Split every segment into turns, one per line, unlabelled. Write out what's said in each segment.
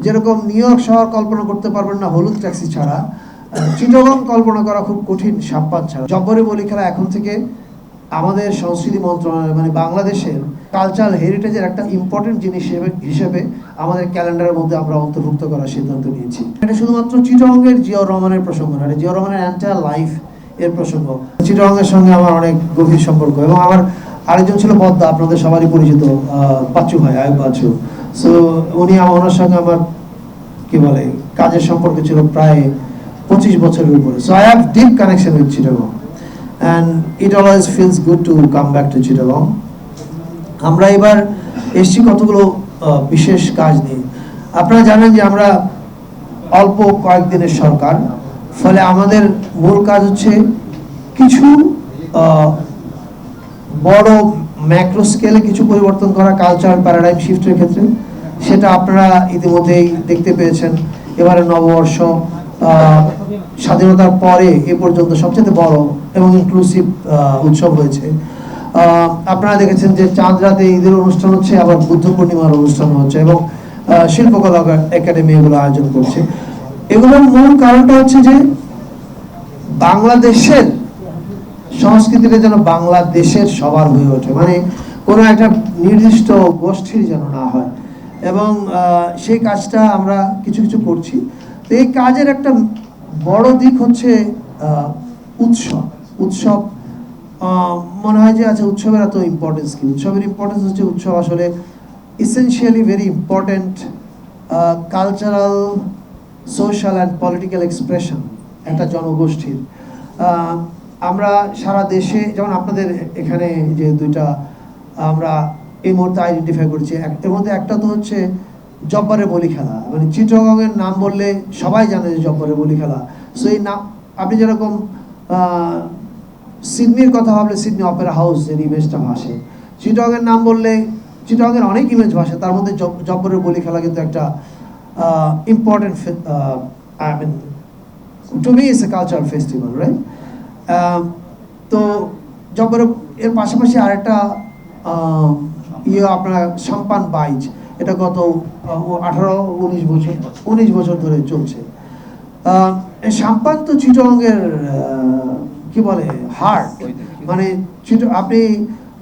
যেরকম new York শহর কল্পনা করতে পারবেন না হলুদ ট্যাক্সি ছাড়া, চিটাগং কল্পনা করা খুব কঠিন সাম্পান ছাড়া। জব্বরে বলি খেলা এখন থেকে আমাদের সংস্কৃতি মন্ত্রণালয় মানে বাংলাদেশের কালচারাল হেরিটেজের একটা ইম্পর্টেন্ট জিনিস হিসেবে আমাদের ক্যালেন্ডারের মধ্যে আমরা অন্তর্ভুক্ত করার সিদ্ধান্ত নিয়েছি। এটা শুধুমাত্র চিটাগংয়ের জিয়াউর রহমানের প্রসঙ্গ না, জিয়াউর রহমানের এন্টায়ার লাইফ এর প্রসঙ্গ। চিটাগংয়ের সঙ্গে আমার অনেক গভীর সম্পর্ক, এবং আমার আরেকজন ছিল পদ্মা, আপনাদের সবারই পরিচিত, পাচ্চু ভাই, আয়ুব পাচ্চু। সো উনি ওনার সঙ্গে আমার কি বলে কাজের সম্পর্ক ছিল প্রায় 25 বছরের উপরে। So I have deep connection with Chittagong and it always feels good to come back to Chittagong. আমরা এবার এসছি কতগুলো বিশেষ কাজ নিয়ে। আপনারা জানেন যে আমরা অল্প কয়েকদিনের সরকার, ফলে আমাদের মূল কাজ হচ্ছে কিছু বড় ম্যাক্রো স্কেলে কিছু পরিবর্তন করা কালচারাল প্যারাডাইম শিফটের ক্ষেত্রে। সেটা আপনারা ইতিমধ্যেই দেখতে পেয়েছেন। এবারে নববর্ষ স্বাধীনতার পরে এ পর্যন্ত সবচেয়ে বড় এবং ইনক্লুসিভ উৎসব হয়েছে। আপনারা দেখেছেন যে চাঁদ রাতে ঈদের অনুষ্ঠান হচ্ছে, আবার বুদ্ধ পূর্ণিমার অনুষ্ঠান হচ্ছে, এবং শিল্পকলা একাডেমি এগুলো আয়োজন করছে। এগুলোর মূল কারণটা হচ্ছে যে বাংলাদেশের সংস্কৃতিটা যেন বাংলাদেশের সবার হয়ে ওঠে, মানে কোনো একটা নির্দিষ্ট গোষ্ঠীর যেন না হয়, এবং সেই কাজটা আমরা কিছু কিছু করছি। তো এই কাজের একটা বড় দিক হচ্ছে উৎসব। উৎসব মনে হয় যে আচ্ছা উৎসবের এত ইম্পর্টেন্স কি? উৎসবের ইম্পর্টেন্স হচ্ছে উৎসব আসলে essentially very important cultural, social and political expression একটা জনগোষ্ঠীর। আমরা সারা দেশে, যেমন আপনাদের এখানে যে দুইটা আমরা এই মুহূর্তে আইডেন্টিফাই করছি, এর মধ্যে একটা তো হচ্ছে জব্বরে বলি খেলা। মানে চিটাগংয়ের নাম বললে সবাই জানে যে জব্বরে বলি খেলা। সো এই নাম, আপনি যেরকম সিডনির কথা ভাবলে সিডনি অপেরা হাউস এর ইমেজটা ভাসে, চিটাগংয়ের নাম বললে চিটাগংয়ের অনেক ইমেজ ভাসে, তার মধ্যে জব্বরের বলি খেলা কিন্তু একটা important, I mean to me it's a cultural festival, right? তো জব্বরে এর পাশাপাশি আরেকটা আপনার সাম্পান বাইচ, এটা গত 19 বছর ধরে চলছে। সাম্পান তো চিটাগংয়ের কি বলে হার্ট। মানে আপনি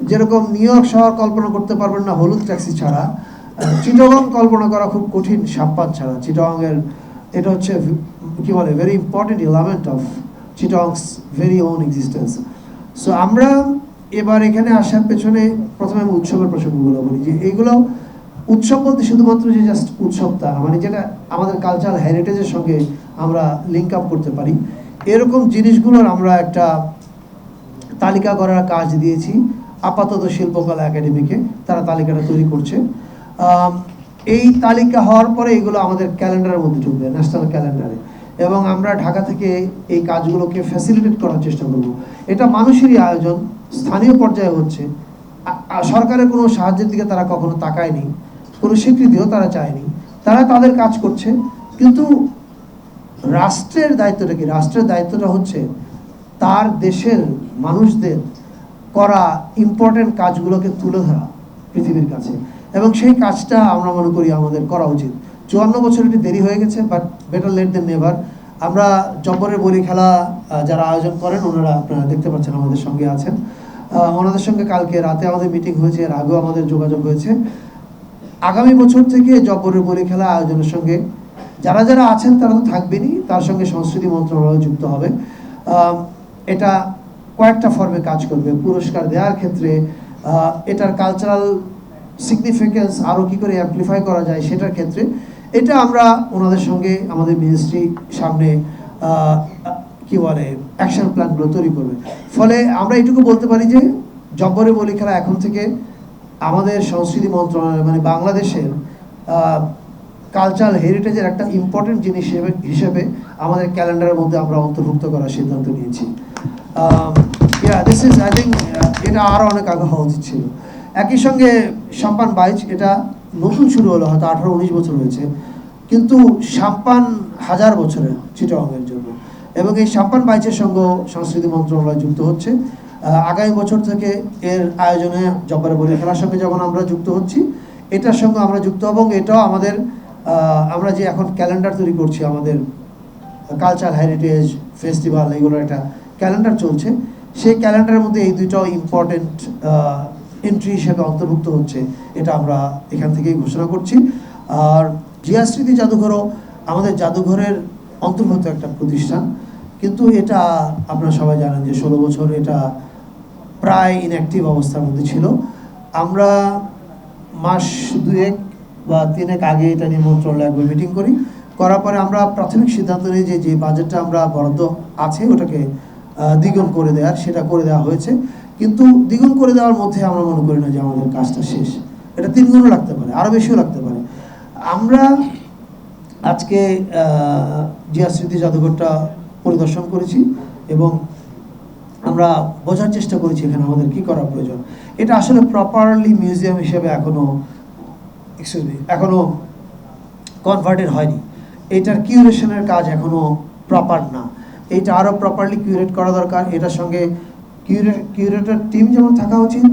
যেরকম নিউ ইয়র্ক শহর কল্পনা করতে পারবেন না হলুদ ট্যাক্সি ছাড়া, চিটাগং কল্পনা করা খুব কঠিন সাম্পান ছাড়া। চিটাগংয়ের এটা হচ্ছে কি বলে very important element of Chittagong's very own existence. So আমরা এবার এখানে আসার পেছনে প্রথমে আমি উৎসবের প্রসঙ্গগুলো বলি, যে এইগুলো উৎসব বলতে শুধুমাত্র যে জাস্ট উৎসব তা না, মানে যেটা আমাদের কালচারাল হেরিটেজের সঙ্গে আমরা লিঙ্ক আপ করতে পারি, এরকম জিনিসগুলোর আমরা একটা তালিকা করার কাজ দিয়েছি আপাতত শিল্পকলা একাডেমিকে। তারা তালিকাটা তৈরি করছে। এই তালিকা হওয়ার পরে এগুলো আমাদের ক্যালেন্ডারের মধ্যে ঢুকবে, ন্যাশনাল ক্যালেন্ডারে, এবং আমরা ঢাকা থেকে এই কাজগুলোকে ফ্যাসিলিটেট করার চেষ্টা করব। এটা মানুষেরই আয়োজন, স্থানীয় পর্যায়ে হচ্ছে। সরকারের কোনো সাহায্যের দিকে তারা কখনো তাকায়নি, কোনো স্বীকৃতিও তারা চায়নি। তারা তাদের কাজ করছে, কিন্তু রাষ্ট্রের দায়িত্বটা কি? রাষ্ট্রের দায়িত্বটা হচ্ছে তার দেশের মানুষদের করা ইম্পর্টেন্ট কাজগুলোকে তুলে ধরা পৃথিবীর কাছে, এবং সেই কাজটা আমরা মনে করি আমাদের করা উচিত। 54 বছর এটি দেরি হয়ে গেছে, but better late than never. আমরা জব্বরের বলি খেলা যারা আয়োজন করেন, ওনারা আপনারা দেখতে পাচ্ছেন আমাদের সঙ্গে আছেন। ওনাদের সঙ্গে কালকে রাতে আমাদের মিটিং হয়েছে, এর আগেও আমাদের যোগাযোগ হয়েছে। আগামী বছর থেকে জব্বরের বলি খেলা আয়োজনের সঙ্গে যারা যারা আছেন তারা তো থাকবেনই, তার সঙ্গে সংস্কৃতি মন্ত্রণালয় যুক্ত হবে। এটা কয়েকটা ফর্মে কাজ করবে। পুরস্কার দেওয়ার ক্ষেত্রে, এটার কালচারাল সিগনিফিকেন্স আরও কী করে অ্যাম্প্লিফাই করা যায় সেটার ক্ষেত্রে, এটা আমরা ওনাদের সঙ্গে আমাদের মিনিস্ট্রি সামনে কি বলে অ্যাকশন প্ল্যানগুলো তৈরি করবে। ফলে আমরা এটুকু বলতে পারি যে জব্বরে বলি খেলা এখন থেকে আমাদের সংস্কৃতি মন্ত্রণালয় মানে বাংলাদেশের কালচারাল হেরিটেজের একটা ইম্পর্টেন্ট জিনিস হিসেবে আমাদের ক্যালেন্ডারের মধ্যে আমরা অন্তর্ভুক্ত করার সিদ্ধান্ত নিয়েছি। দিস ইজ আই থিঙ্ক এটা আরও অনেক আগে হওয়া উচিত ছিল। একই সঙ্গে সাম্পান বাইচ, এটা নতুন শুরু হলো, হয়তো 18-19 বছর হয়েছে, কিন্তু সাম্পান 1000 বছরের চিটাগংয়ের জন্য, এবং এই সাম্পান বাইচের সঙ্গে সংস্কৃতি মন্ত্রণালয় যুক্ত হচ্ছে। আগামী বছর থেকে এর আয়োজনে জব্বরে বলি খেলার সঙ্গে যখন আমরা যুক্ত হচ্ছি, এটার সঙ্গে আমরা যুক্ত হব, এবং এটাও আমাদের আমরা যে এখন ক্যালেন্ডার তৈরি করছি, আমাদের কালচার হেরিটেজ ফেস্টিভ্যাল এগুলোর একটা ক্যালেন্ডার চলছে, সেই ক্যালেন্ডারের মধ্যে এই দুইটাও ইম্পর্টেন্ট এন্ট্রি হিসেবে অন্তর্ভুক্ত হচ্ছে, এটা আমরা এখান থেকেই ঘোষণা করছি। আর জিয়া স্মৃতি জাদুঘরও আমাদের জাদুঘরের অন্তর্ভুক্ত একটা প্রতিষ্ঠান, কিন্তু এটা আপনারা সবাই জানেন যে 16 বছর এটা প্রায় ইনঅ্যাক্টিভ অবস্থার মধ্যে ছিল। আমরা মাস 2 বা 3 আগে এটা নিয়ে মন্ত্রণালয়ে একবার মিটিং করার পরে আমরা প্রাথমিক সিদ্ধান্ত নিই যে বাজেটটা আমরা বরাদ্দ আছে ওটাকে দ্বিগুণ করে দেওয়ার, সেটা করে দেওয়া হয়েছে। কিন্তু দ্বিগুণ করে দেওয়ার মধ্যে আমরা মনে করি না যে আমাদের কাজটা শেষ, এটা 3 গুণও লাগতে পারে, আরও বেশিও লাগতে পারে। আমরা আজকে জিয়া স্মৃতি জাদুঘরটা পরিদর্শন করেছি এবং আমরা বোঝার চেষ্টা করেছি এখানে আমাদের কি করা প্রয়োজন। এটা আসলে প্রপারলি মিউজিয়াম হিসেবে এখনো কনভার্টেড হয়নি, এটার কিউরেশনের কাজ এখনো প্রপার না, এটা আরও প্রপারলি কিউরেট করা দরকার। এটার সঙ্গে কিউরেটর টিম যেমন থাকা উচিত,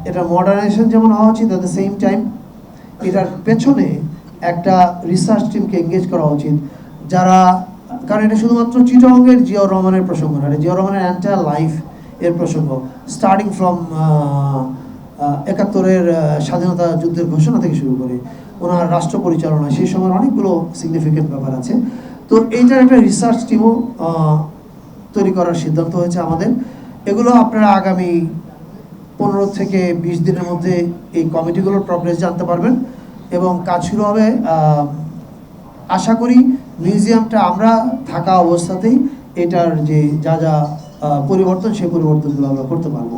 এটা মডার্নাইজেশন যেমন হওয়া উচিত, অ্যাট দ্য সেম টাইম এটার পেছনে একটা রিসার্চ টিমকে এঙ্গেজ করা উচিত, যারা, কারণ এটা শুধুমাত্র চিটাগংয়ের জিয়াউর রহমানের প্রসঙ্গ না, এটা জিয়াউর রহমানের এন্টায়ার লাইফ এর প্রসঙ্গ, স্টার্টিং ফ্রম 71-এর স্বাধীনতা যুদ্ধের ঘোষণা থেকে শুরু করে ওনার রাষ্ট্র পরিচালনা, সেই সময়ের অনেকগুলো সিগনিফিকেন্ট ব্যাপার আছে। তো এইটার একটা রিসার্চ টিমও তৈরি করার সিদ্ধান্ত হয়েছে আমাদের। এগুলো আপনারা আগামী 15 থেকে 20 দিনের মধ্যে এই কমিটিগুলোর প্রগ্রেস জানতে পারবেন এবং কাজ শুরু হবে। আশা করি মিউজিয়ামটা আমরা থাকা অবস্থাতেই এটার যে যা পরিবর্তন, সেই পরিবর্তনগুলো আমরা করতে পারবো।